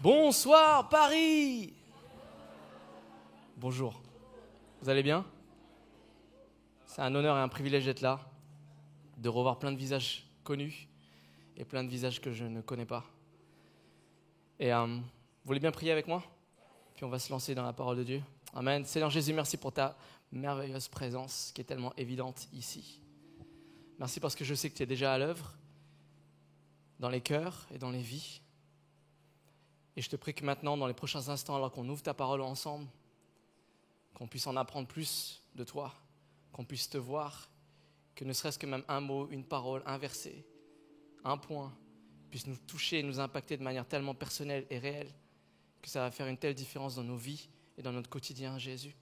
Bonsoir Paris. Bonjour. Vous allez bien? C'est un honneur et un privilège d'être là, de revoir plein de visages connus et plein de visages que je ne connais pas. Et vous voulez bien prier avec moi? Puis on va se lancer dans la parole de Dieu. Amen. Seigneur Jésus, merci pour ta merveilleuse présence qui est tellement évidente ici. Merci parce que je sais que tu es déjà à l'œuvre dans les cœurs et dans les vies. Et je te prie que maintenant, dans les prochains instants, alors qu'on ouvre ta parole ensemble, qu'on puisse en apprendre plus de toi, qu'on puisse te voir, que ne serait-ce que même un mot, une parole, un verset, un point, puisse nous toucher et nous impacter de manière tellement personnelle et réelle, que ça va faire une telle différence dans nos vies et dans notre quotidien, Jésus.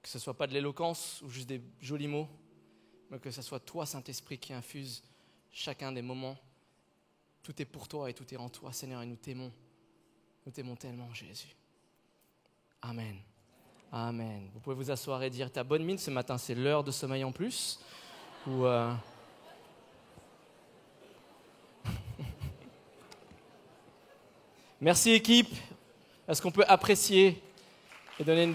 Que ce ne soit pas de l'éloquence ou juste des jolis mots, mais que ce soit toi, Saint-Esprit, qui infuse chacun des moments. Tout est pour toi et tout est en toi, Seigneur, et nous t'aimons. Nous t'aimons tellement, Jésus. Amen. Amen. Vous pouvez vous asseoir et dire, ta bonne mine ce matin, c'est l'heure de sommeil en plus ou Merci équipe. Est-ce qu'on peut apprécier et donner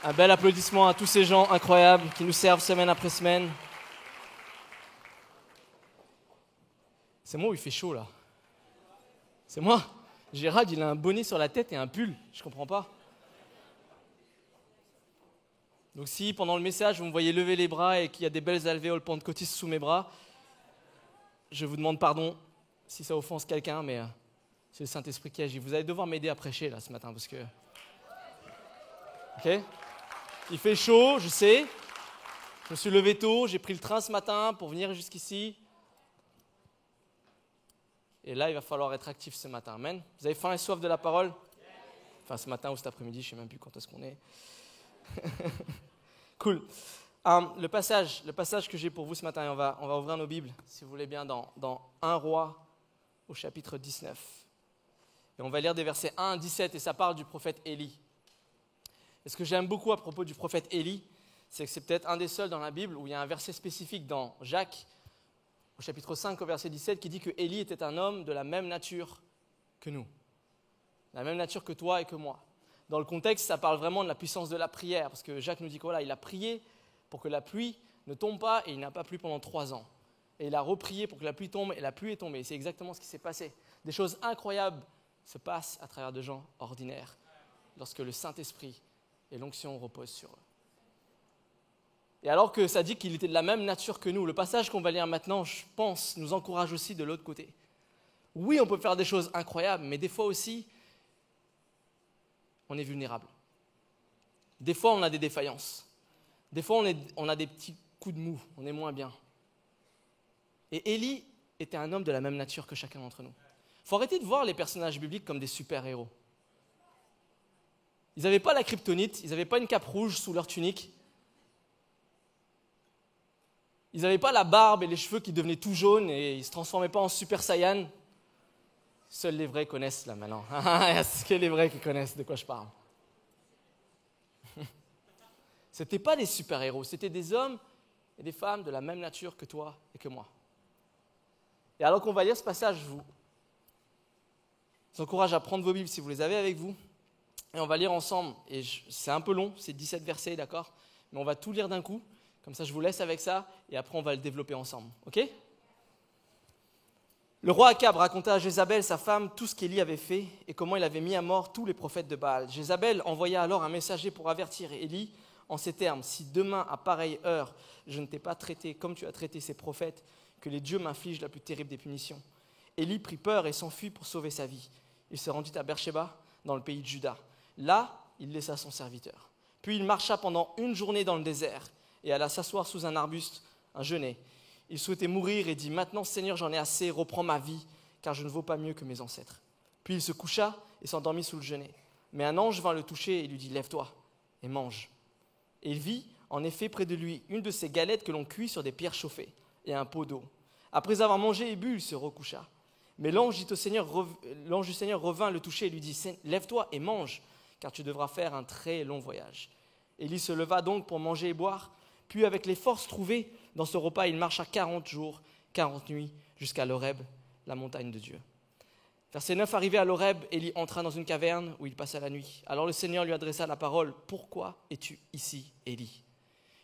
un bel applaudissement à tous ces gens incroyables qui nous servent semaine après semaine? C'est moi ou il fait chaud là? C'est moi? Gérald, il a un bonnet sur la tête et un pull. Je comprends pas. Donc si, pendant le message, vous me voyez lever les bras et qu'il y a des belles alvéoles pentecôtistes sous mes bras, je vous demande pardon si ça offense quelqu'un, mais c'est le Saint-Esprit qui agit. Vous allez devoir m'aider à prêcher là ce matin parce que... Ok? Il fait chaud, je sais. Je me suis levé tôt, j'ai pris le train ce matin pour venir jusqu'ici. Et là, il va falloir être actif ce matin. Amen. Vous avez faim et soif de la parole? Enfin, ce matin ou cet après-midi, je ne sais même plus quand est-ce qu'on est. Cool. Le passage que j'ai pour vous ce matin, on va ouvrir nos Bibles, si vous voulez bien, dans 1 Roi, au chapitre 19. Et on va lire des versets 1 à 17, et ça parle du prophète Élie. Et ce que j'aime beaucoup à propos du prophète Élie, c'est que c'est peut-être un des seuls dans la Bible où il y a un verset spécifique dans Jacques, au chapitre 5, au verset 17, qui dit que Élie était un homme de la même nature que nous. La même nature que toi et que moi. Dans le contexte, ça parle vraiment de la puissance de la prière, parce que Jacques nous dit qu'il a prié pour que la pluie ne tombe pas, et il n'a pas plu pendant 3 ans. Et il a reprié pour que la pluie tombe, et la pluie est tombée. Et c'est exactement ce qui s'est passé. Des choses incroyables se passent à travers de gens ordinaires, lorsque le Saint-Esprit et l'onction reposent sur eux. Et alors que ça dit qu'il était de la même nature que nous, le passage qu'on va lire maintenant, je pense, nous encourage aussi de l'autre côté. Oui, on peut faire des choses incroyables, mais des fois aussi, on est vulnérable. Des fois, on a des défaillances. Des fois, on a des petits coups de mou, on est moins bien. Et Élie était un homme de la même nature que chacun d'entre nous. Il faut arrêter de voir les personnages bibliques comme des super-héros. Ils n'avaient pas la kryptonite, ils n'avaient pas une cape rouge sous leur tunique. Ils n'avaient pas la barbe et les cheveux qui devenaient tout jaunes et ils ne se transformaient pas en Super Saiyan. Seuls les vrais connaissent là maintenant. Est-ce que les vrais qui connaissent de quoi je parle? Ce n'étaient pas des super-héros, c'était des hommes et des femmes de la même nature que toi et que moi. Et alors qu'on va lire ce passage, je vous encourage à prendre vos Bibles si vous les avez avec vous. Et on va lire ensemble. Et c'est un peu long, c'est 17 versets, d'accord? Mais on va tout lire d'un coup. Comme ça, je vous laisse avec ça, et après, on va le développer ensemble. Ok? Le roi Akab raconta à Jézabel, sa femme, tout ce qu'Élie avait fait et comment il avait mis à mort tous les prophètes de Baal. Jézabel envoya alors un messager pour avertir Élie en ces termes: « Si demain, à pareille heure, je ne t'ai pas traité comme tu as traité ces prophètes, que les dieux m'infligent la plus terrible des punitions. » Élie prit peur et s'enfuit pour sauver sa vie. Il se rendit à Beersheba, dans le pays de Juda. Là, il laissa son serviteur. Puis il marcha pendant 1 journée dans le désert et alla s'asseoir sous un arbuste, un genêt. Il souhaitait mourir et dit: « Maintenant, Seigneur, j'en ai assez, reprends ma vie, car je ne vaux pas mieux que mes ancêtres. » Puis il se coucha et s'endormit sous le genêt. Mais un ange vint le toucher et lui dit: « Lève-toi et mange. » Et il vit, en effet, près de lui, une de ces galettes que l'on cuit sur des pierres chauffées et un pot d'eau. Après avoir mangé et bu, il se recoucha. Mais l'ange du Seigneur revint le toucher et lui dit: « Lève-toi et mange, car tu devras faire un très long voyage. » Élie se leva donc pour manger et boire. Puis, avec les forces trouvées dans ce repas, il marcha 40 jours, 40 nuits, jusqu'à l'Horeb, la montagne de Dieu. Verset 9, arrivé à l'Horeb, Élie entra dans une caverne où il passa la nuit. Alors le Seigneur lui adressa la parole. « Pourquoi es-tu ici, Élie ?»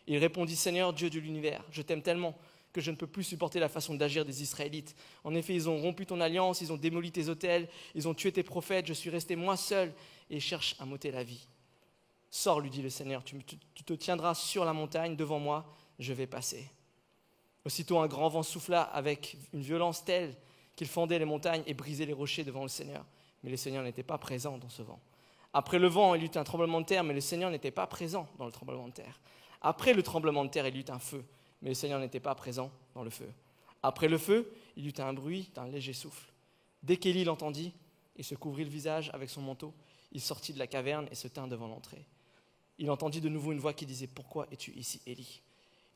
Il répondit, « Seigneur, Dieu de l'univers, je t'aime tellement que je ne peux plus supporter la façon d'agir des Israélites. En effet, ils ont rompu ton alliance, ils ont démoli tes autels, ils ont tué tes prophètes, je suis resté moi seul et ils cherchent à m'ôter la vie. Sors, lui dit le Seigneur, tu te tiendras sur la montagne devant moi, je vais passer. » Aussitôt un grand vent souffla avec une violence telle qu'il fendait les montagnes et brisait les rochers devant le Seigneur. Mais le Seigneur n'était pas présent dans ce vent. Après le vent, il y eut un tremblement de terre, mais le Seigneur n'était pas présent dans le tremblement de terre. Après le tremblement de terre, il y eut un feu, mais le Seigneur n'était pas présent dans le feu. Après le feu, il y eut un bruit d'un léger souffle. Dès qu'Élie l'entendit, il se couvrit le visage avec son manteau. Il sortit de la caverne et se tint devant l'entrée. Il entendit de nouveau une voix qui disait « Pourquoi es-tu ici, Élie ?»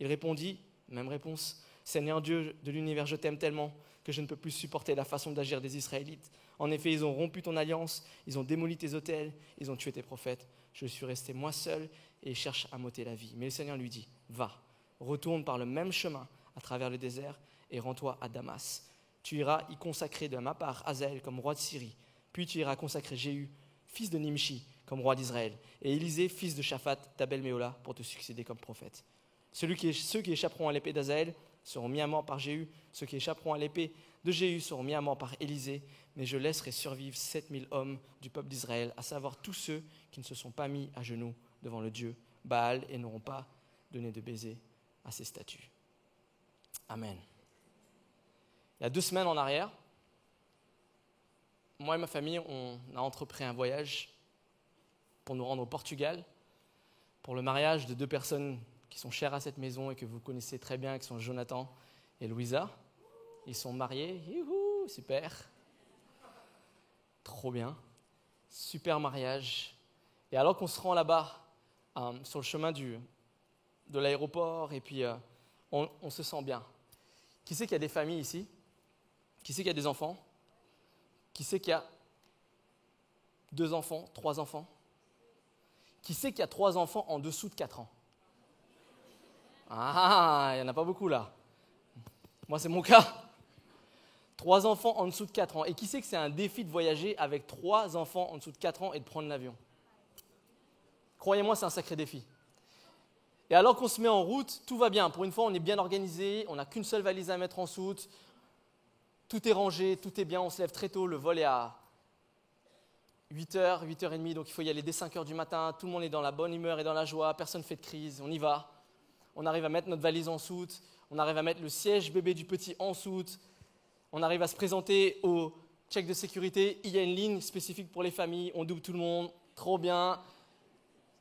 Il répondit, même réponse, « Seigneur Dieu de l'univers, je t'aime tellement que je ne peux plus supporter la façon d'agir des Israélites. En effet, ils ont rompu ton alliance, ils ont démoli tes autels, ils ont tué tes prophètes. Je suis resté moi seul et ils cherchent à m'ôter la vie. » Mais le Seigneur lui dit, « Va, retourne par le même chemin à travers le désert et rends-toi à Damas. Tu iras y consacrer de ma part Hazaël comme roi de Syrie. Puis tu iras consacrer Jéhu, fils de Nimshi, comme roi d'Israël, et Élisée, fils de Shaphat, d'Abel-Méhola, pour te succéder comme prophète. Ceux qui échapperont à l'épée d'Hazaël seront mis à mort par Jéhu. Ceux qui échapperont à l'épée de Jéhu seront mis à mort par Élisée. Mais je laisserai survivre 7000 hommes du peuple d'Israël, à savoir tous ceux qui ne se sont pas mis à genoux devant le Dieu Baal et n'auront pas donné de baiser à ses statues. » Amen. Il y a 2 semaines en arrière, moi et ma famille, on a entrepris un voyage pour nous rendre au Portugal, pour le mariage de 2 personnes qui sont chères à cette maison et que vous connaissez très bien, qui sont Jonathan et Louisa. Ils sont mariés, youhou, super, trop bien, super mariage. Et alors qu'on se rend là-bas, sur le chemin de l'aéroport, et puis on se sent bien. Qui sait qu'il y a des familles ici ? Qui sait qu'il y a des enfants ? Qui sait qu'il y a 2 enfants, 3 enfants ? Qui sait qu'il y a 3 enfants en dessous de 4 ans ? Ah, il n'y en a pas beaucoup là. Moi, c'est mon cas. 3 enfants en dessous de 4 ans. Et qui sait que c'est un défi de voyager avec 3 enfants en dessous de 4 ans et de prendre l'avion ? Croyez-moi, c'est un sacré défi. Et alors qu'on se met en route, tout va bien. Pour une fois, on est bien organisé, on n'a qu'une seule valise à mettre en soute. Tout est rangé, tout est bien, on se lève très tôt. Le vol est à 8h, 8h30, donc il faut y aller dès 5h du matin. Tout le monde est dans la bonne humeur et dans la joie, personne ne fait de crise, on y va. On arrive à mettre notre valise en soute, on arrive à mettre le siège bébé du petit en soute, on arrive à se présenter au check de sécurité. Il y a une ligne spécifique pour les familles, on double tout le monde, trop bien.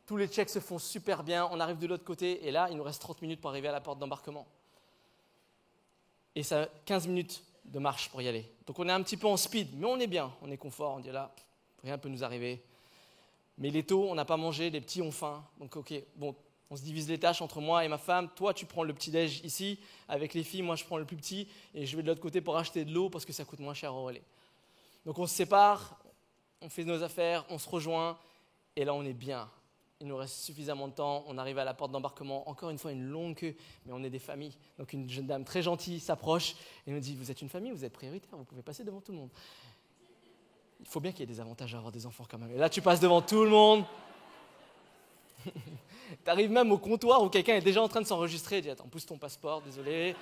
Tous les checks se font super bien, on arrive de l'autre côté et là, il nous reste 30 minutes pour arriver à la porte d'embarquement. Et ça a 15 minutes de marche pour y aller. Donc on est un petit peu en speed, mais on est bien, on est confort, on dit là, rien ne peut nous arriver. Mais il est tôt, on n'a pas mangé, les petits ont faim. Donc ok, bon, on se divise les tâches entre moi et ma femme. Toi, tu prends le petit-déj ici avec les filles, moi je prends le plus petit et je vais de l'autre côté pour acheter de l'eau parce que ça coûte moins cher au relais. Donc on se sépare, on fait nos affaires, on se rejoint et là on est bien. Il nous reste suffisamment de temps, on arrive à la porte d'embarquement, encore une fois une longue queue, mais on est des familles. Donc une jeune dame très gentille s'approche et nous dit « Vous êtes une famille, vous êtes prioritaire, vous pouvez passer devant tout le monde. » Il faut bien qu'il y ait des avantages à avoir des enfants quand même. Et là tu passes devant tout le monde. Tu arrives même au comptoir où quelqu'un est déjà en train de s'enregistrer, dit « Attends, pousse ton passeport, désolé,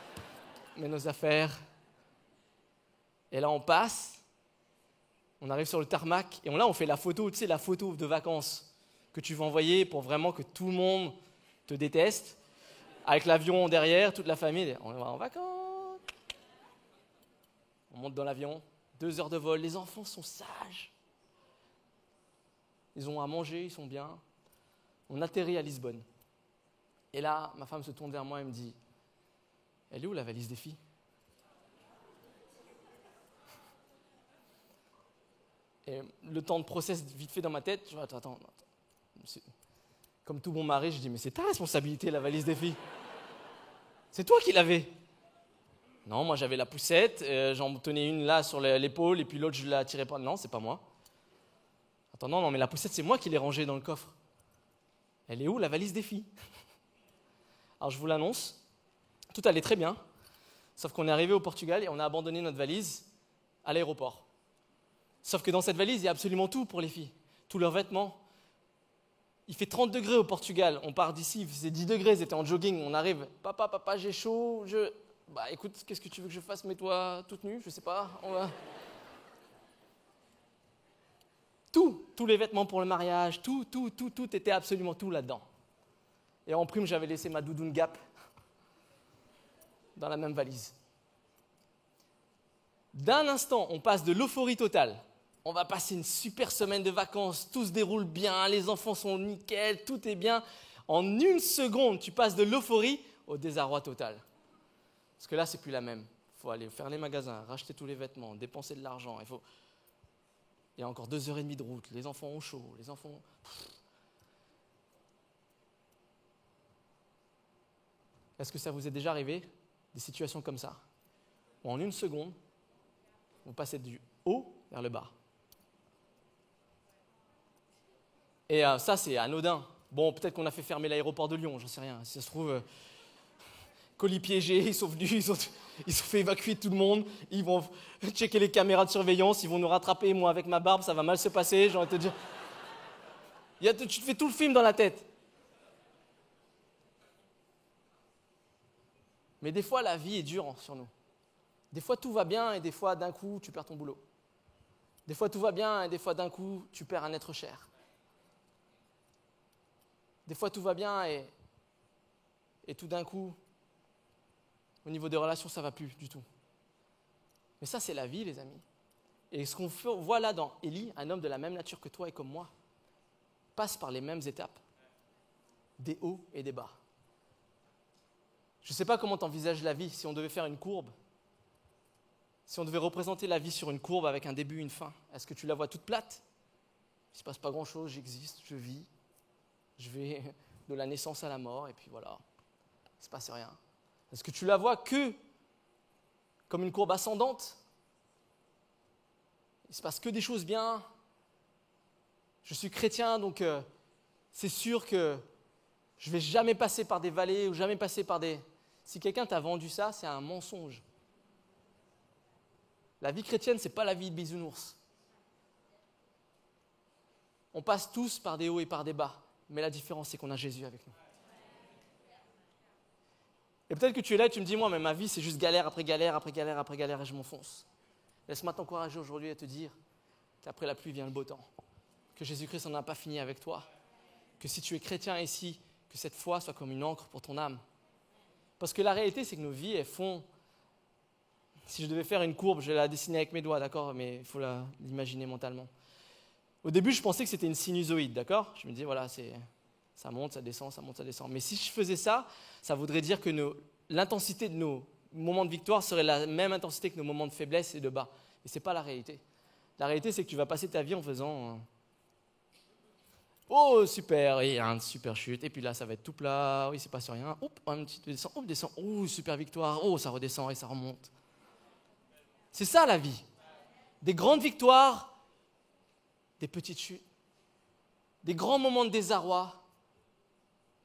mets nos affaires. » Et là on passe, on arrive sur le tarmac et là on fait la photo, tu sais la photo de vacances que tu vas envoyer pour vraiment que tout le monde te déteste, avec l'avion derrière, toute la famille, on va en vacances. On monte dans l'avion, 2 heures de vol, les enfants sont sages. Ils ont à manger, ils sont bien. On atterrit à Lisbonne. Et là, ma femme se tourne vers moi et me dit « Elle est où la valise des filles ?» Et le temps de process vite fait dans ma tête, je dis « Attends. » Comme tout bon mari, je dis « Mais c'est ta responsabilité, la valise des filles. C'est toi qui l'avais. » Non, moi j'avais la poussette, j'en tenais une là sur l'épaule et puis l'autre je la tirais pas. Non, c'est pas moi. Attends, non, mais la poussette c'est moi qui l'ai rangée dans le coffre. Elle est où la valise des filles ? Alors je vous l'annonce, tout allait très bien, sauf qu'on est arrivé au Portugal et on a abandonné notre valise à l'aéroport. Sauf que dans cette valise, il y a absolument tout pour les filles. Tous leurs vêtements. Il fait 30 degrés au Portugal. On part d'ici, il faisait 10 degrés, ils étaient en jogging. On arrive, papa, j'ai chaud. Bah écoute, qu'est-ce que tu veux que je fasse? Mets-toi toute nue, je sais pas. Tous les vêtements pour le mariage, tout était absolument tout là-dedans. Et en prime, j'avais laissé ma doudoune Gap dans la même valise. D'un instant, on passe de l'euphorie totale. On va passer une super semaine de vacances, tout se déroule bien, les enfants sont nickel, tout est bien. En une seconde, tu passes de l'euphorie au désarroi total. Parce que là, c'est plus la même. Il faut aller faire les magasins, racheter tous les vêtements, dépenser de l'argent. Il y a encore 2h30 de route, les enfants ont chaud, Est-ce que ça vous est déjà arrivé, des situations comme ça, où en une seconde, vous passez du haut vers le bas? Et ça, c'est anodin. Bon, peut-être qu'on a fait fermer l'aéroport de Lyon, j'en sais rien. Si ça se trouve, colis piégés, ils sont venus, ils ont fait évacuer tout le monde. Ils vont checker les caméras de surveillance, ils vont nous rattraper. Moi, avec ma barbe, ça va mal se passer, j'ai envie de te dire. Tu te fais tout le film dans la tête. Mais des fois, la vie est dure sur nous. Des fois, tout va bien et des fois, d'un coup, tu perds ton boulot. Des fois, tout va bien et des fois, d'un coup, tu perds un être cher. Des fois, tout va bien et tout d'un coup, au niveau des relations, ça ne va plus du tout. Mais ça, c'est la vie, les amis. Et ce qu'on voit là dans Élie, un homme de la même nature que toi et comme moi, passe par les mêmes étapes, des hauts et des bas. Je ne sais pas comment tu envisages la vie, si on devait faire une courbe, si on devait représenter la vie sur une courbe avec un début et une fin, est-ce que tu la vois toute plate? Il ne se passe pas grand-chose, j'existe, je vis, je vais de la naissance à la mort, et puis voilà, il ne se passe rien. Est-ce que tu la vois que comme une courbe ascendante? Il ne se passe que des choses bien. Je suis chrétien, donc c'est sûr que je ne vais jamais passer par des vallées ou jamais passer par des... Si quelqu'un t'a vendu ça, c'est un mensonge. La vie chrétienne, ce n'est pas la vie de bisounours. On passe tous par des hauts et par des bas, mais la différence, c'est qu'on a Jésus avec nous. Et peut-être que tu es là et tu me dis, moi, mais ma vie, c'est juste galère après galère, après galère, après galère, et je m'enfonce. Laisse-moi t'encourager aujourd'hui à te dire qu'après la pluie vient le beau temps, que Jésus-Christ n'en a pas fini avec toi, que si tu es chrétien ici, que cette foi soit comme une encre pour ton âme. Parce que la réalité, c'est que nos vies, elles font... Si je devais faire une courbe, je vais la dessiner avec mes doigts, d'accord? Mais il faut l'imaginer mentalement. Au début, je pensais que c'était une sinusoïde, d'accord? Je me disais, voilà, ça monte, ça descend, ça monte, ça descend. Mais si je faisais ça, ça voudrait dire que l'intensité de nos moments de victoire serait la même intensité que nos moments de faiblesse et de bas. Et ce n'est pas la réalité. La réalité, c'est que tu vas passer ta vie en faisant... Oh, super, et une super chute. Et puis là, ça va être tout plat. Oui, c'est pas sur rien. Hop, une petite descente. Hop, descend. Oh, super victoire. Oh, ça redescend et ça remonte. C'est ça la vie. Des grandes victoires, des petites chutes, des grands moments de désarroi,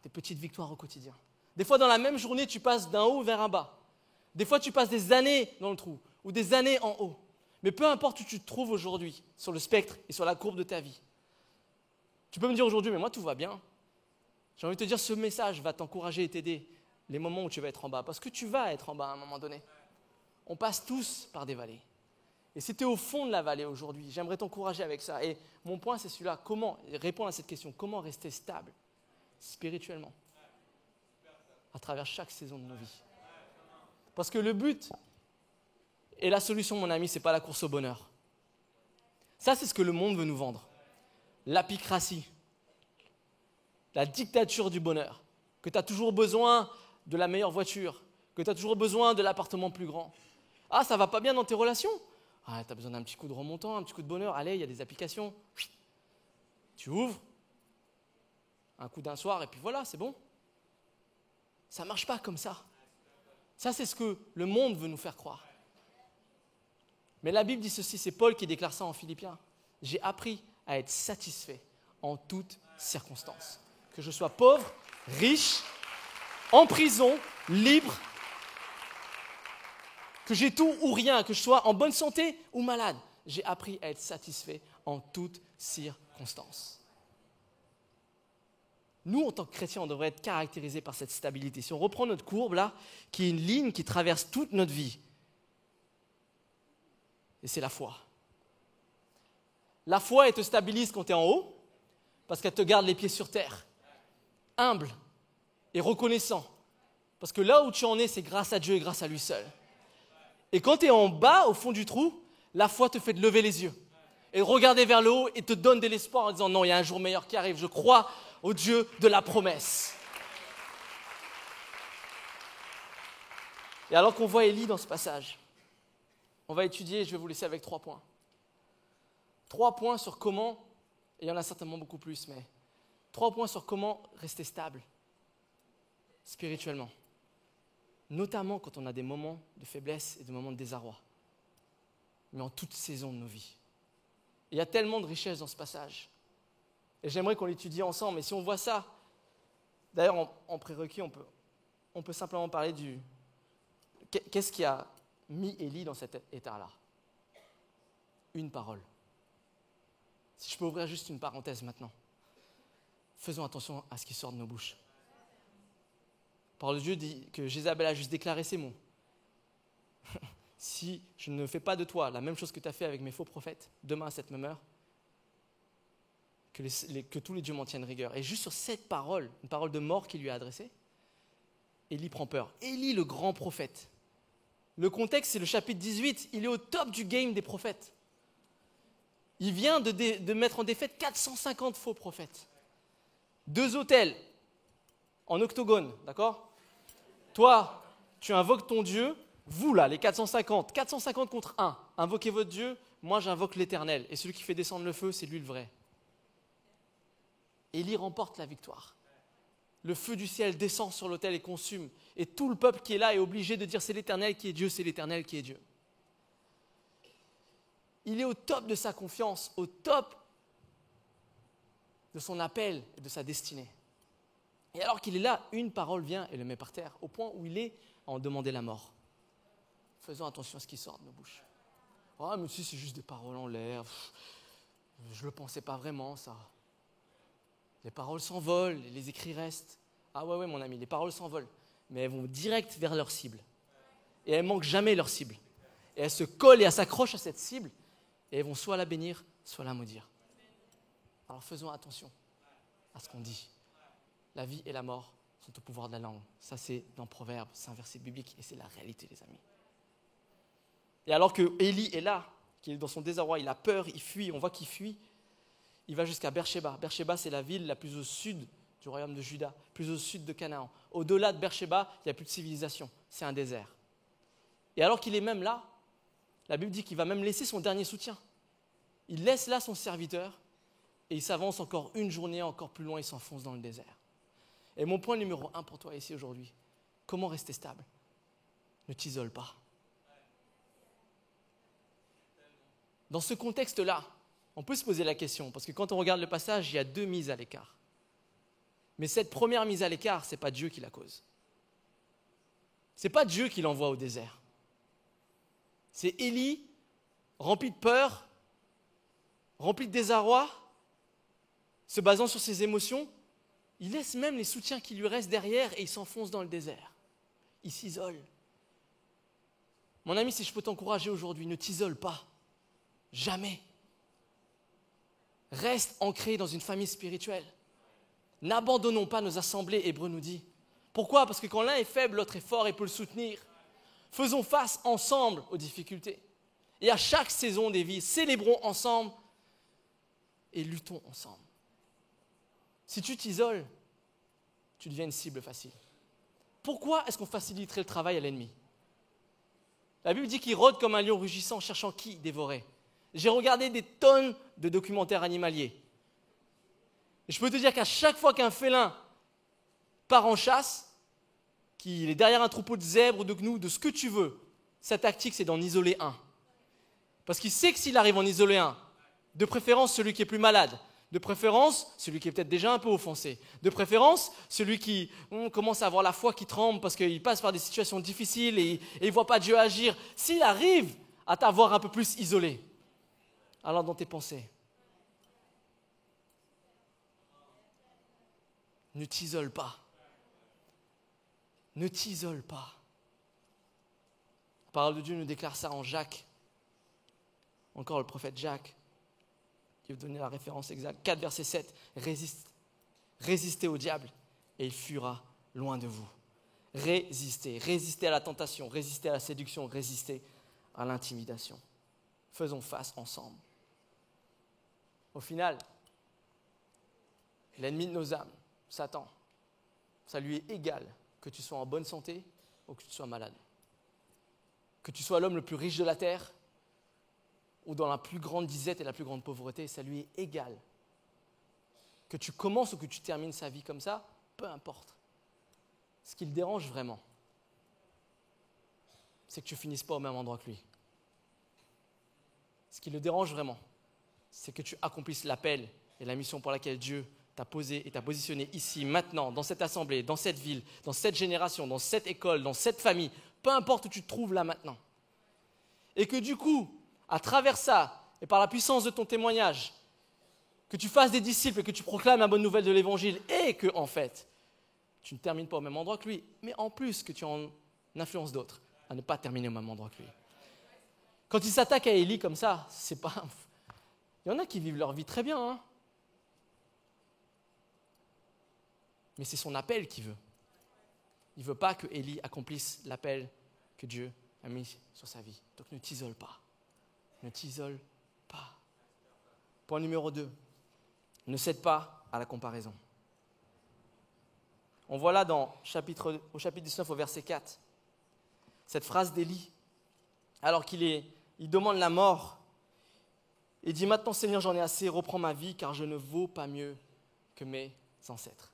des petites victoires au quotidien. Des fois, dans la même journée, tu passes d'un haut vers un bas. Des fois, tu passes des années dans le trou ou des années en haut. Mais peu importe où tu te trouves aujourd'hui, sur le spectre et sur la courbe de ta vie, tu peux me dire aujourd'hui, mais moi, tout va bien. J'ai envie de te dire, ce message va t'encourager et t'aider les moments où tu vas être en bas. Parce que tu vas être en bas à un moment donné. On passe tous par des vallées. Et si tu es au fond de la vallée aujourd'hui, j'aimerais t'encourager avec ça. Et mon point, c'est celui-là. Comment répondre à cette question? Comment rester stable spirituellement à travers chaque saison de nos vies? Parce que le but et la solution, mon ami, ce n'est pas la course au bonheur. Ça, c'est ce que le monde veut nous vendre. L'apicratie, la dictature du bonheur, que tu as toujours besoin de la meilleure voiture, que tu as toujours besoin de l'appartement plus grand. Ah, ça va pas bien dans tes relations? Ah, tu as besoin d'un petit coup de remontant, un petit coup de bonheur. Allez, il y a des applications. Tu ouvres, un coup d'un soir, et puis voilà, c'est bon. Ça ne marche pas comme ça. Ça, c'est ce que le monde veut nous faire croire. Mais la Bible dit ceci, c'est Paul qui déclare ça en Philippiens. J'ai appris à être satisfait en toutes circonstances. Que je sois pauvre, riche, en prison, libre, que j'ai tout ou rien, que je sois en bonne santé ou malade. j'ai appris à être satisfait en toutes circonstances. Nous, en tant que chrétiens, on devrait être caractérisés par cette stabilité. Si on reprend notre courbe là, qui est une ligne qui traverse toute notre vie, et c'est la foi. La foi, elle te stabilise quand tu es en haut, parce qu'elle te garde les pieds sur terre, humble et reconnaissant. Parce que là où tu en es, c'est grâce à Dieu et grâce à lui seul. Et quand tu es en bas, au fond du trou, la foi te fait te lever les yeux et regarder vers le haut et te donne de l'espoir en disant non, il y a un jour meilleur qui arrive, je crois au Dieu de la promesse. Et alors qu'on voit Élie dans ce passage, on va étudier, je vais vous laisser avec 3 points. 3 points sur comment, et il y en a certainement beaucoup plus, mais 3 points sur comment rester stable spirituellement. Notamment quand on a des moments de faiblesse et des moments de désarroi. Mais en toute saison de nos vies. Et il y a tellement de richesse dans ce passage. Et j'aimerais qu'on l'étudie ensemble. Et si on voit ça, d'ailleurs en prérequis, on peut simplement parler du... Qu'est-ce qui a mis Élie dans cet état-là? Une parole. Si je peux ouvrir juste une parenthèse maintenant. Faisons attention à ce qui sort de nos bouches. La parole de Dieu dit que Jézabel a juste déclaré ces mots. Si je ne fais pas de toi la même chose que tu as fait avec mes faux prophètes, demain à cette même heure, que tous les dieux m'en tiennent rigueur. Et juste sur cette parole, une parole de mort qu'il lui a adressée, Élie prend peur. Élie, le grand prophète. Le contexte, c'est le chapitre 18. Il est au top du game des prophètes. Il vient de mettre en défaite 450 faux prophètes. 2 autels en octogone, d'accord? Toi, tu invoques ton Dieu. Vous, là, les 450 contre 1. Invoquez votre Dieu. Moi, j'invoque l'Éternel. Et celui qui fait descendre le feu, c'est lui le vrai. Élie remporte la victoire. Le feu du ciel descend sur l'autel et consume. Et tout le peuple qui est là est obligé de dire c'est l'Éternel qui est Dieu, c'est l'Éternel qui est Dieu. Il est au top de sa confiance, au top de son appel et de sa destinée. Et alors qu'il est là, une parole vient et le met par terre, au point où il est à en demander la mort. Faisons attention à ce qui sort de nos bouches. Ah, mais si, c'est juste des paroles en l'air. Je ne le pensais pas vraiment, ça. Les paroles s'envolent, et les écrits restent. Ah ouais, mon ami, les paroles s'envolent. Mais elles vont direct vers leur cible. Et elles ne manquent jamais leur cible. Et elles se collent et elles s'accrochent à cette cible. Et elles vont soit la bénir, soit la maudire. Alors faisons attention à ce qu'on dit. La vie et la mort sont au pouvoir de la langue. Ça, c'est dans Proverbes, c'est un verset biblique et c'est la réalité, les amis. Et alors que Élie est là, qu'il est dans son désarroi, il a peur, il fuit, on voit qu'il fuit, il va jusqu'à Beersheba. Beersheba, c'est la ville la plus au sud du royaume de Juda, plus au sud de Canaan. Au-delà de Beersheba, il n'y a plus de civilisation, c'est un désert. Et alors qu'il est même là, la Bible dit qu'il va même laisser son dernier soutien. Il laisse là son serviteur et il s'avance encore une journée, encore plus loin, il s'enfonce dans le désert. Et mon point numéro 1 pour toi ici aujourd'hui, comment rester stable? Ne t'isole pas. Dans ce contexte-là, on peut se poser la question, parce que quand on regarde le passage, il y a 2 mises à l'écart. Mais cette première mise à l'écart, ce n'est pas Dieu qui la cause. Ce n'est pas Dieu qui l'envoie au désert. C'est Élie, rempli de peur, rempli de désarroi, se basant sur ses émotions. Il laisse même les soutiens qui lui restent derrière et il s'enfonce dans le désert. Il s'isole. Mon ami, si je peux t'encourager aujourd'hui, ne t'isole pas. Jamais. Reste ancré dans une famille spirituelle. N'abandonnons pas nos assemblées, Hébreux nous dit. Pourquoi? Parce que quand l'un est faible, l'autre est fort et peut le soutenir. Faisons face ensemble aux difficultés. Et à chaque saison des vies, célébrons ensemble et luttons ensemble. Si tu t'isoles, tu deviens une cible facile. Pourquoi est-ce qu'on faciliterait le travail à l'ennemi? La Bible dit qu'il rôde comme un lion rugissant, cherchant qui dévorer. J'ai regardé des tonnes de documentaires animaliers. Et je peux te dire qu'à chaque fois qu'un félin part en chasse, qu'il est derrière un troupeau de zèbres ou de gnous, de ce que tu veux, sa tactique, c'est d'en isoler un. Parce qu'il sait que s'il arrive à en isoler un, de préférence celui qui est plus malade, de préférence celui qui est peut-être déjà un peu offensé, de préférence celui qui commence à avoir la foi qui tremble parce qu'il passe par des situations difficiles et il ne voit pas Dieu agir, s'il arrive à t'avoir un peu plus isolé, Alors dans tes pensées, ne t'isole pas. Ne t'isole pas. La parole de Dieu nous déclare ça en Jacques. Encore le prophète Jacques, qui veut donner la référence exacte. 4, verset 7. Résistez au diable et il fuira loin de vous. Résistez à la tentation, résistez à la séduction, résistez à l'intimidation. Faisons face ensemble. Au final, l'ennemi de nos âmes, Satan, ça lui est égal que tu sois en bonne santé ou que tu sois malade. Que tu sois l'homme le plus riche de la terre ou dans la plus grande disette et la plus grande pauvreté, ça lui est égal. Que tu commences ou que tu termines sa vie comme ça, peu importe. Ce qui le dérange vraiment, c'est que tu ne finisses pas au même endroit que lui. Ce qui le dérange vraiment, c'est que tu accomplisses l'appel et la mission pour laquelle Dieu t'a posé et t'a positionné ici, maintenant, dans cette assemblée, dans cette ville, dans cette génération, dans cette école, dans cette famille, peu importe où tu te trouves là maintenant. Et que du coup, à travers ça, et par la puissance de ton témoignage, que tu fasses des disciples et que tu proclames la bonne nouvelle de l'évangile et que, en fait, tu ne termines pas au même endroit que lui, mais en plus que tu en influences d'autres à ne pas terminer au même endroit que lui. Quand il s'attaque à Élie comme ça, c'est pas... Il y en a qui vivent leur vie très bien, hein. Mais c'est son appel qu'il veut. Il ne veut pas que Élie accomplisse l'appel que Dieu a mis sur sa vie. Donc ne t'isole pas. Ne t'isole pas. Point numéro 2. Ne cède pas à la comparaison. On voit là au chapitre 19 au verset 4, cette phrase d'Élie, alors qu'il demande la mort, il dit « Maintenant Seigneur, j'en ai assez, reprends ma vie car je ne vaux pas mieux que mes ancêtres. »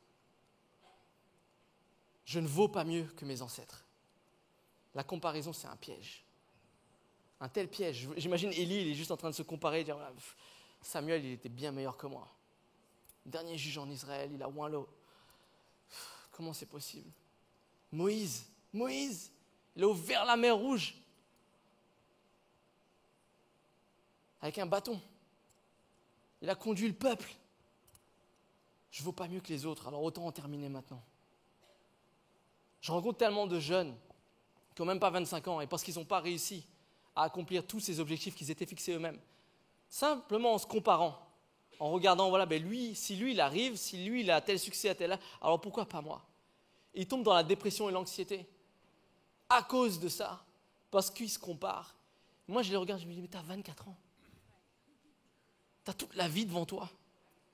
Je ne vaux pas mieux que mes ancêtres. La comparaison, c'est un piège. Un tel piège. J'imagine Élie, il est juste en train de se comparer et dire « Samuel, il était bien meilleur que moi. Dernier juge en Israël, il a oint l'eau. Comment c'est possible ? Moïse, il a ouvert la mer Rouge avec un bâton. Il a conduit le peuple. Je ne vaux pas mieux que les autres, alors autant en terminer maintenant. » Je rencontre tellement de jeunes qui n'ont même pas 25 ans et parce qu'ils n'ont pas réussi à accomplir tous ces objectifs qu'ils étaient fixés eux-mêmes, simplement en se comparant, en regardant, voilà, si lui il arrive, si lui il a tel succès à tel âge, alors pourquoi pas moi ? Et ils tombent dans la dépression et l'anxiété à cause de ça, parce qu'ils se comparent. Moi je les regarde, je me dis, mais tu as 24 ans, tu as toute la vie devant toi.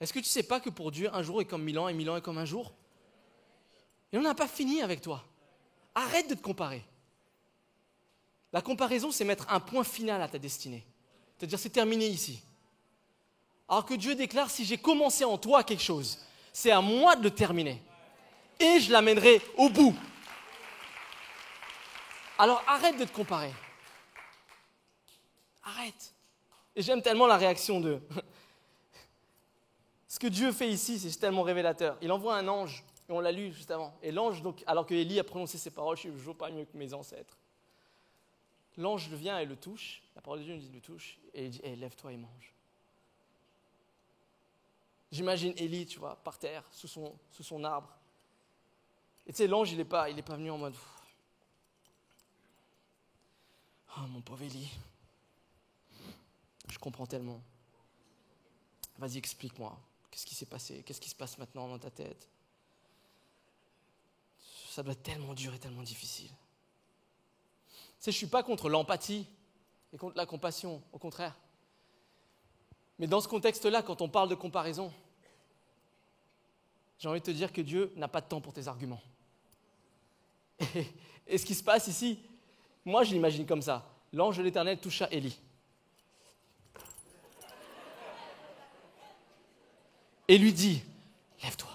Est-ce que tu ne sais pas que pour Dieu, un jour est comme 1000 ans et 1000 ans est comme un jour ? Et on n'a pas fini avec toi. Arrête de te comparer. La comparaison, c'est mettre un point final à ta destinée. C'est-à-dire, c'est terminé ici. Alors que Dieu déclare, si j'ai commencé en toi quelque chose, c'est à moi de le terminer. Et je l'amènerai au bout. Alors arrête de te comparer. Arrête. Et j'aime tellement la réaction de... Ce que Dieu fait ici, c'est tellement révélateur. Il envoie un ange. Et on l'a lu juste avant. Et l'ange, donc, alors que Élie a prononcé ces paroles, je ne vaux pas mieux que mes ancêtres. L'ange vient et le touche. La parole de Dieu nous dit le touche. Et il dit, lève-toi et mange. J'imagine Élie, tu vois, par terre, sous son arbre. Et tu sais, l'ange, il n'est pas venu en mode, oh mon pauvre Élie, je comprends tellement. Vas-y, explique-moi. Qu'est-ce qui s'est passé ? Qu'est-ce qui se passe maintenant dans ta tête ? Ça doit être tellement dur et tellement difficile. Tu sais, je ne suis pas contre l'empathie et contre la compassion, au contraire. Mais dans ce contexte-là, quand on parle de comparaison, j'ai envie de te dire que Dieu n'a pas de temps pour tes arguments. Et ce qui se passe ici, moi je l'imagine comme ça. L'ange de l'Éternel toucha Élie. Et lui dit, lève-toi.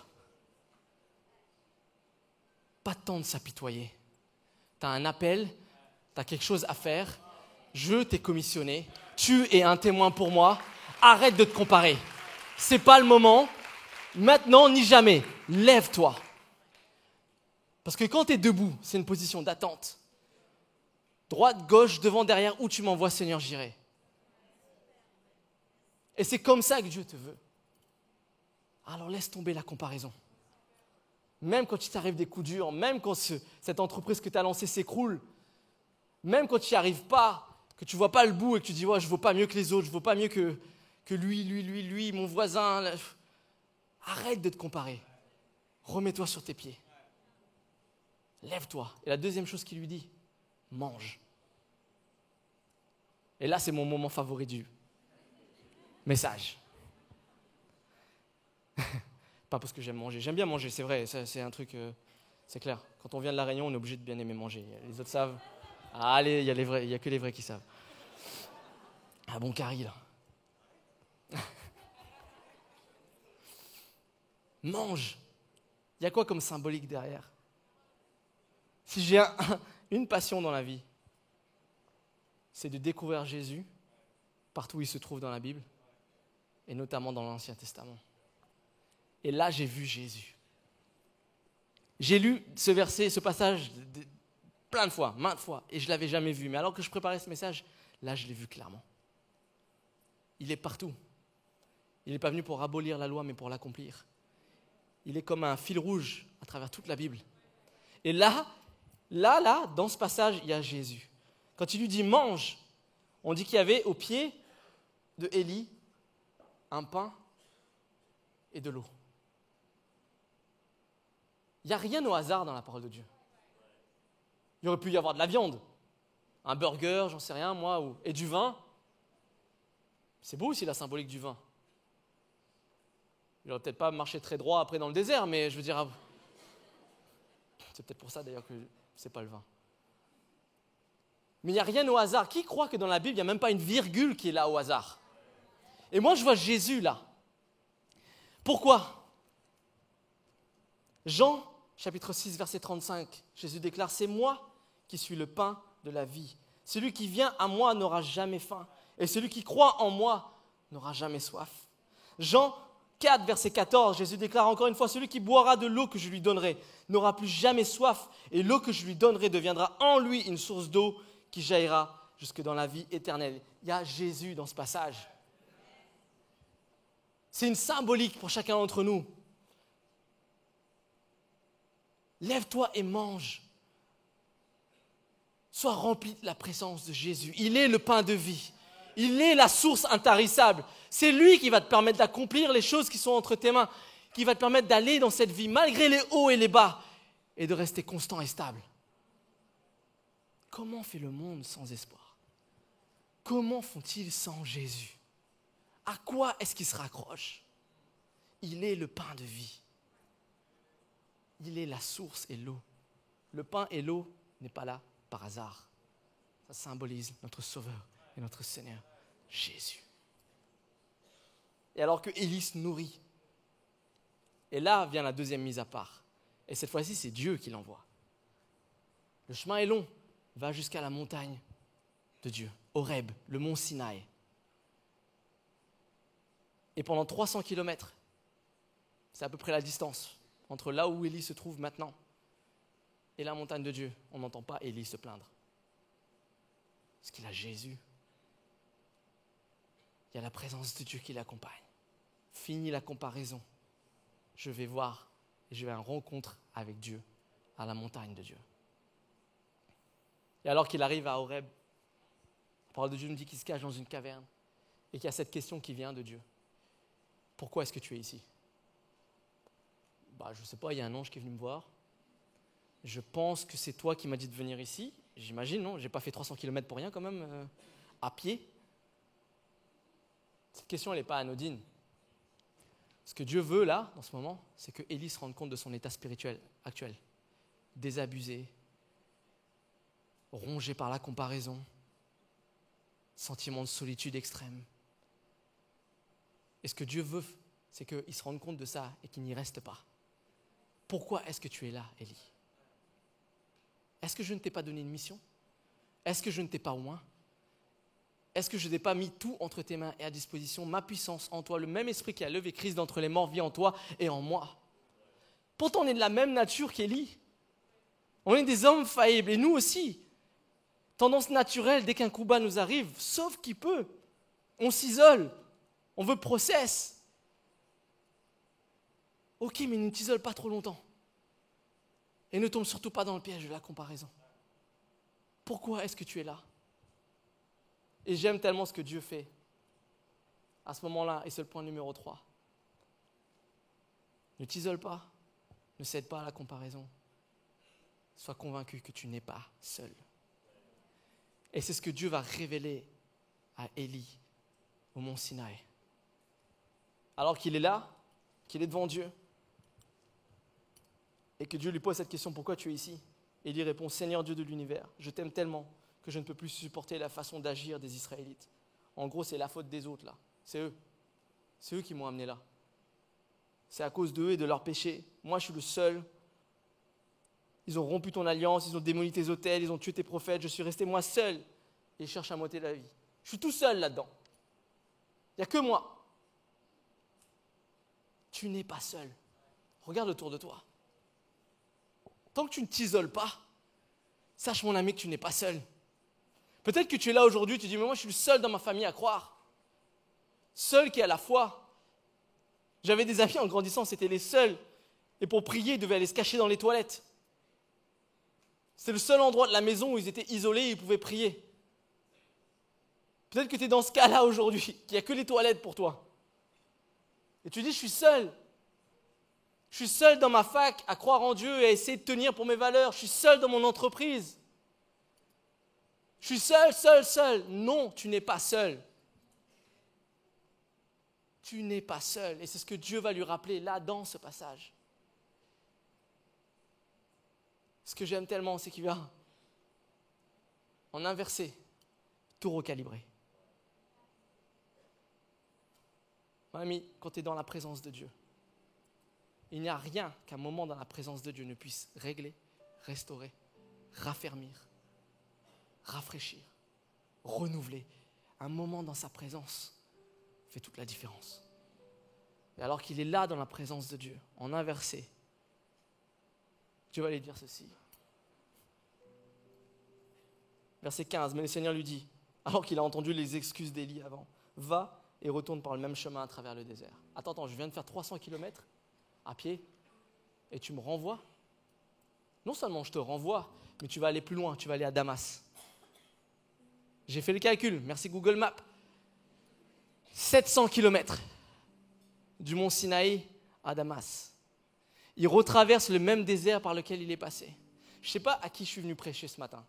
Pas de temps de s'apitoyer. Tu as un appel, tu as quelque chose à faire. Je t'ai commissionné. Tu es un témoin pour moi. Arrête de te comparer. Ce n'est pas le moment. Maintenant ni jamais. Lève-toi. Parce que quand tu es debout, c'est une position d'attente. Droite, gauche, devant, derrière, où tu m'envoies, Seigneur, j'irai. Et c'est comme ça que Dieu te veut. Alors laisse tomber la comparaison. Même quand il t'arrive des coups durs, même quand cette entreprise que tu as lancée s'écroule, même quand tu n'y arrives pas, que tu ne vois pas le bout et que tu dis ouais, je ne vaux pas mieux que les autres, je ne vaux pas mieux que lui, mon voisin. Là. Arrête de te comparer. Remets-toi sur tes pieds. Lève-toi. Et la deuxième chose qu'il lui dit, mange. Et là, c'est mon moment favori du message. Pas parce que j'aime manger. J'aime bien manger, c'est vrai. C'est un truc, c'est clair. Quand on vient de La Réunion, on est obligé de bien aimer manger. Les autres savent. Ah, allez, il n'y a que les vrais qui savent. Ah bon, Carrie, là. Mange. Il y a quoi comme symbolique derrière? Si j'ai une passion dans la vie, c'est de découvrir Jésus partout où il se trouve dans la Bible, et notamment dans l'Ancien Testament. Et là, j'ai vu Jésus. J'ai lu ce verset, ce passage plein de fois, maintes fois, et je ne l'avais jamais vu. Mais alors que je préparais ce message, là, je l'ai vu clairement. Il est partout. Il n'est pas venu pour abolir la loi, mais pour l'accomplir. Il est comme un fil rouge à travers toute la Bible. Et là, dans ce passage, il y a Jésus. Quand il lui dit « mange », on dit qu'il y avait au pied de Élie un pain et de l'eau. Il n'y a rien au hasard dans la parole de Dieu. Il aurait pu y avoir de la viande, un burger, j'en sais rien moi, et du vin. C'est beau aussi la symbolique du vin. Il n'aurait peut-être pas marché très droit après dans le désert, mais je veux dire, c'est peut-être pour ça d'ailleurs que ce n'est pas le vin. Mais il n'y a rien au hasard. Qui croit que dans la Bible, il n'y a même pas une virgule qui est là au hasard? Et moi, je vois Jésus là. Pourquoi? Jean, chapitre 6, verset 35, Jésus déclare « C'est moi qui suis le pain de la vie. Celui qui vient à moi n'aura jamais faim, et celui qui croit en moi n'aura jamais soif. » Jean 4, verset 14, Jésus déclare encore une fois « Celui qui boira de l'eau que je lui donnerai n'aura plus jamais soif, et l'eau que je lui donnerai deviendra en lui une source d'eau qui jaillira jusque dans la vie éternelle. » Il y a Jésus dans ce passage. C'est une symbolique pour chacun d'entre nous. Lève-toi et mange. Sois rempli de la présence de Jésus. Il est le pain de vie. Il est la source intarissable. C'est lui qui va te permettre d'accomplir les choses qui sont entre tes mains, qui va te permettre d'aller dans cette vie malgré les hauts et les bas et de rester constant et stable. Comment fait le monde sans espoir? Comment font-ils sans Jésus? À quoi est-ce qu'ils se raccrochent? Il est le pain de vie. Il est la source et l'eau. Le pain et l'eau n'est pas là par hasard. Ça symbolise notre Sauveur et notre Seigneur, Jésus. Et alors que Élie se nourrit, et là vient la deuxième mise à part. Et cette fois-ci, c'est Dieu qui l'envoie. Le chemin est long, va jusqu'à la montagne de Dieu, Horeb, le mont Sinaï. Et pendant 300 kilomètres, c'est à peu près la distance entre là où Élie se trouve maintenant et la montagne de Dieu. On n'entend pas Élie se plaindre. Parce qu'il a Jésus. Il y a la présence de Dieu qui l'accompagne. Fini la comparaison. Je vais voir et je vais à une rencontre avec Dieu à la montagne de Dieu. Et alors qu'il arrive à Horeb, la parole de Dieu nous dit qu'il se cache dans une caverne et qu'il y a cette question qui vient de Dieu. Pourquoi est-ce que tu es ici? Je ne sais pas, il y a un ange qui est venu me voir. Je pense que c'est toi qui m'as dit de venir ici. J'imagine, non? Je n'ai pas fait 300 km pour rien quand même, à pied. Cette question, elle n'est pas anodine. Ce que Dieu veut là, dans ce moment, c'est que Élie se rende compte de son état spirituel actuel. Désabusé, rongé par la comparaison, sentiment de solitude extrême. Et ce que Dieu veut, c'est qu'il se rende compte de ça et qu'il n'y reste pas. Pourquoi est-ce que tu es là, Élie? Est-ce que je ne t'ai pas donné une mission? Est-ce que je ne t'ai pas oint? Est-ce que je n'ai pas mis tout entre tes mains et à disposition, ma puissance en toi, le même esprit qui a levé Christ d'entre les morts vit en toi et en moi? Pourtant, on est de la même nature qu'Élie. On est des hommes faillibles et nous aussi. Tendance naturelle, dès qu'un coup bas nous arrive, sauf qui peut, on s'isole. On veut process. Ok, mais ne t'isole pas trop longtemps. Et ne tombe surtout pas dans le piège de la comparaison. Pourquoi est-ce que tu es là? Et j'aime tellement ce que Dieu fait. À ce moment-là, et c'est le point numéro 3. Ne t'isole pas, ne cède pas à la comparaison. Sois convaincu que tu n'es pas seul. Et c'est ce que Dieu va révéler à Élie au mont Sinaï. Alors qu'il est là, qu'il est devant Dieu, et que Dieu lui pose cette question, pourquoi tu es ici? Élie répond, Seigneur Dieu de l'univers, je t'aime tellement que je ne peux plus supporter la façon d'agir des Israélites. En gros, c'est la faute des autres là. C'est eux. C'est eux qui m'ont amené là. C'est à cause d'eux et de leurs péchés. Moi, je suis le seul. Ils ont rompu ton alliance, ils ont démoli tes autels, ils ont tué tes prophètes. Je suis resté moi seul et ils cherchent à m'ôter la vie. Je suis tout seul là-dedans. Il n'y a que moi. Tu n'es pas seul. Regarde autour de toi. Tant que tu ne t'isoles pas, sache mon ami que tu n'es pas seul. Peut-être que tu es là aujourd'hui, tu dis, mais moi je suis le seul dans ma famille à croire. Seul qui a la foi. J'avais des amis en grandissant, c'était les seuls. Et pour prier, ils devaient aller se cacher dans les toilettes. C'est le seul endroit de la maison où ils étaient isolés et ils pouvaient prier. Peut-être que tu es dans ce cas-là aujourd'hui, qu'il n'y a que les toilettes pour toi. Et tu dis, je suis seul. Je suis seul dans ma fac à croire en Dieu et à essayer de tenir pour mes valeurs. Je suis seul dans mon entreprise. Je suis seul. Non, tu n'es pas seul. Tu n'es pas seul. Et c'est ce que Dieu va lui rappeler là, dans ce passage. Ce que j'aime tellement, c'est qu'il va en inverser, tout recalibrer. Mon ami, quand tu es dans la présence de Dieu, il n'y a rien qu'un moment dans la présence de Dieu ne puisse régler, restaurer, raffermir, rafraîchir, renouveler. Un moment dans sa présence fait toute la différence. Et alors qu'il est là dans la présence de Dieu, en inversé, Dieu va lui dire ceci. Verset 15, mais le Seigneur lui dit, alors qu'il a entendu les excuses d'Élie avant, va et retourne par le même chemin à travers le désert. Attends, je viens de faire 300 km à pied et tu me renvoies? Non seulement je te renvoie, mais tu vas aller plus loin, tu vas aller à Damas. J'ai fait le calcul, merci Google Maps. 700 km du mont Sinaï à Damas. Il retraverse le même désert par lequel il est passé. Je ne sais pas à qui je suis venu prêcher ce matin.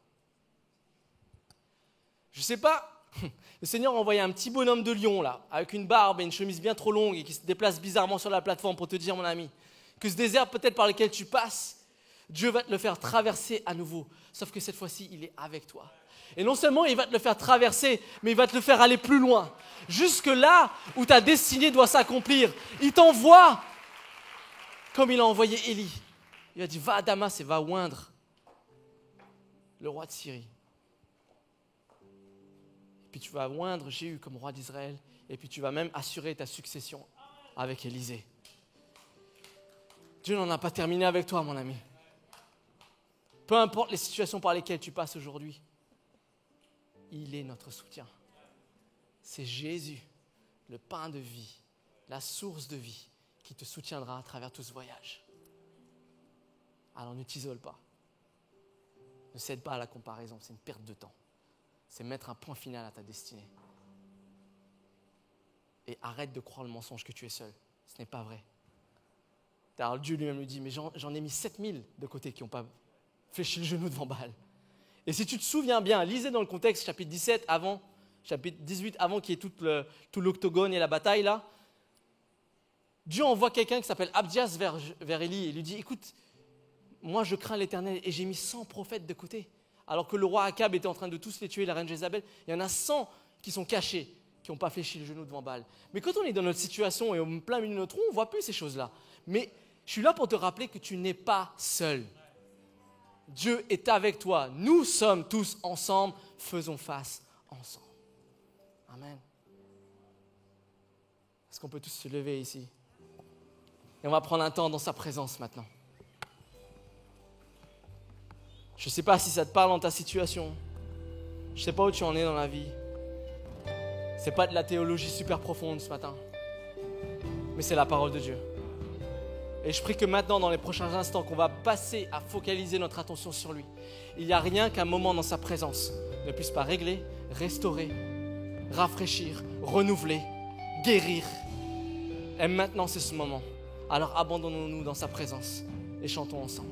Je ne sais pas, le Seigneur a envoyé un petit bonhomme de lion là, avec une barbe et une chemise bien trop longue et qui se déplace bizarrement sur la plateforme pour te dire, mon ami, que ce désert peut-être par lequel tu passes, Dieu va te le faire traverser à nouveau. Sauf que cette fois-ci, il est avec toi. Et non seulement il va te le faire traverser, mais il va te le faire aller plus loin. Jusque là où ta destinée doit s'accomplir. Il t'envoie comme il a envoyé Élie. Il a dit, va à Damas et va oindre le roi de Syrie. Puis tu vas oindre Jéhu comme roi d'Israël. Et puis tu vas même assurer ta succession avec Élisée. Dieu n'en a pas terminé avec toi, mon ami. Peu importe les situations par lesquelles tu passes aujourd'hui, il est notre soutien. C'est Jésus, le pain de vie, la source de vie, qui te soutiendra à travers tout ce voyage. Alors ne t'isole pas. Ne cède pas à la comparaison, c'est une perte de temps. C'est mettre un point final à ta destinée. Et arrête de croire le mensonge que tu es seul. Ce n'est pas vrai. Alors Dieu lui-même lui dit, mais j'en ai mis 7000 de côté qui n'ont pas fléchi le genou devant Baal. Et si tu te souviens bien, lisez dans le contexte, chapitre 17 avant, chapitre 18 avant qu'il y ait tout l'octogone et la bataille là, Dieu envoie quelqu'un qui s'appelle Abdias vers Élie et lui dit, écoute, moi je crains l'Éternel et j'ai mis 100 prophètes de côté. Alors que le roi Akab était en train de tous les tuer, la reine Jézabel, il y en a 100 qui sont cachés, qui n'ont pas fléchi le genou devant Baal. Mais quand on est dans notre situation et au plein milieu de notre trou, on ne voit plus ces choses-là. Mais je suis là pour te rappeler que tu n'es pas seul. Dieu est avec toi. Nous sommes tous ensemble. Faisons face ensemble. Amen. Est-ce qu'on peut tous se lever ici? Et on va prendre un temps dans sa présence maintenant. Je ne sais pas si ça te parle dans ta situation. Je ne sais pas où tu en es dans la vie. C'est pas de la théologie super profonde ce matin, mais c'est la parole de Dieu. Et je prie que maintenant, dans les prochains instants, qu'on va passer à focaliser notre attention sur lui. Il n'y a rien qu'un moment dans sa présence ne puisse pas régler, restaurer, rafraîchir, renouveler, guérir. Et maintenant, c'est ce moment. Alors abandonnons-nous dans sa présence et chantons ensemble.